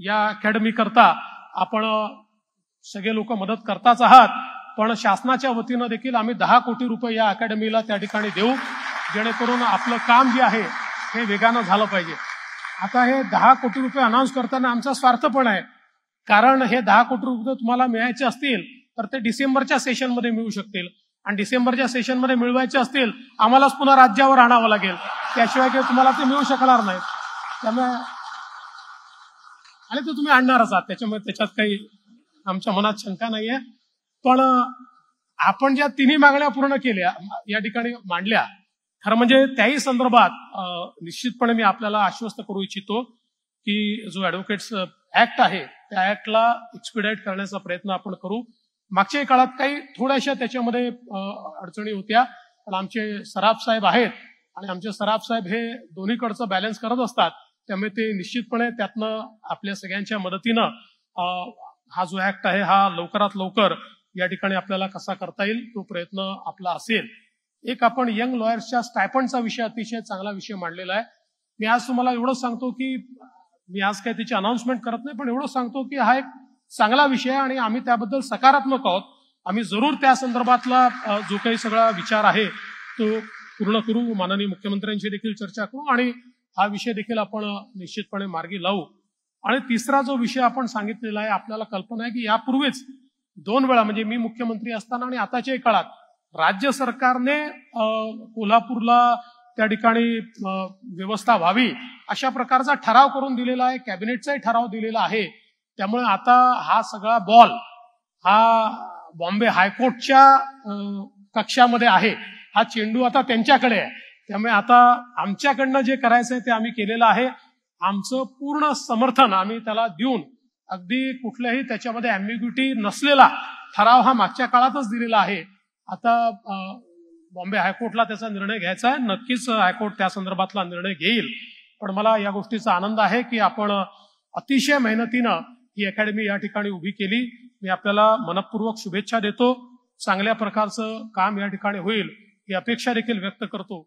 या अकॅडमी करता आपण सगळे लोक मदत करताच आहात, पण शासनाच्या वतीनं देखील आम्ही 10 कोटी रुपये या अकॅडमीला त्या ठिकाणी देऊ, जेणेकरून आपलं काम जे आहे हे वेगानं झालं पाहिजे. आता हे 10 कोटी रुपये अनाऊन्स करताना आमचा स्वार्थ पण आहे, कारण हे 10 कोटी रुपये तुम्हाला मिळायचे असतील तर ते डिसेंबरच्या सेशनमध्ये मिळू शकतील, आणि डिसेंबरच्या सेशनमध्ये मिळवायचे असतील आम्हालाच पुन्हा राज्यावर आणावं लागेल, त्याशिवाय काही तुम्हाला ते मिळू शकणार नाही. त्यामुळे आणि ते तुम्ही आणणारच आहात, त्याच्यामुळे त्याच्यात काही आमच्या मनात शंका नाहीये. पण आपण ज्या तिन्ही मागण्या पूर्ण केल्या या ठिकाणी मांडल्या, खरं म्हणजे त्याही संदर्भात निश्चितपणे मी आपल्याला आश्वस्त करू इच्छितो की जो ऍडव्होकेट्स ऍक्ट आहे त्या ऍक्टला एक्सपिडाईट करण्याचा प्रयत्न आपण करू. मागच्या काळात काही थोड्याशा त्याच्यामध्ये अडचणी होत्या, पण आमचे सराफ साहेब आहेत आणि आमचे सराफ साहेब हे दोन्हीकडचं बॅलन्स करत असतात, त्यामुळे ते निश्चितपणे त्यातनं आपल्या सगळ्यांच्या मदतीनं हा जो ऍक्ट आहे हा लवकरात लवकर या ठिकाणी आपल्याला कसा करता येईल तो प्रयत्न आपला असेल. एक आपण यंग लॉयर्सच्या स्टायपंडचा विषय अतिशय चांगला विषय मांडलेला आहे. मी आज तुम्हाला एवढं सांगतो की मी आज काही त्याची अनाउन्समेंट करत नाही, पण एवढं सांगतो की हा एक चांगला विषय आहे आणि आम्ही त्याबद्दल सकारात्मक आहोत. आम्ही जरूर त्या संदर्भातला जो काही सगळा विचार आहे तो पूर्ण करू, माननीय मुख्यमंत्र्यांशी देखील चर्चा करू आणि हा विषय देखील आपण निश्चितपणे मार्गी लावू. आणि तिसरा जो विषय आपण सांगितलेला आहे, आपल्याला कल्पना आहे की यापूर्वीच 2 वेळा म्हणजे मी मुख्यमंत्री असताना आणि आताच्याही काळात राज्य सरकारने कोल्हापूरला त्या ठिकाणी व्यवस्था व्हावी अशा प्रकारचा ठराव करून दिलेला आहे, कॅबिनेटचाही ठराव दिलेला आहे. त्यामुळे आता हा सगळा बॉल हा बॉम्बे हायकोर्टच्या कक्षामध्ये आहे, हा चेंडू आता त्यांच्याकडे आहे. त्यामुळे आता आमच्याकडनं जे करायचंय ते आम्ही केलेलं आहे. आमचं पूर्ण समर्थन आम्ही त्याला देऊन अगदी कुठल्याही त्याच्यामध्ये अँबिग्युटी नसलेला ठराव हा मागच्या काळातच दिलेला आहे. आता बॉम्बे हायकोर्टला त्याचा निर्णय घ्यायचा आहे, नक्कीच हायकोर्ट त्या संदर्भातला निर्णय घेईल. पण मला या गोष्टीचा आनंद आहे की आपण अतिशय मेहनतीनं ही अकॅडमी या ठिकाणी उभी केली. मी आपल्याला मनपूर्वक शुभेच्छा देतो. चांगल्या प्रकारचं काम या ठिकाणी होईल ही अपेक्षा देखील व्यक्त करतो.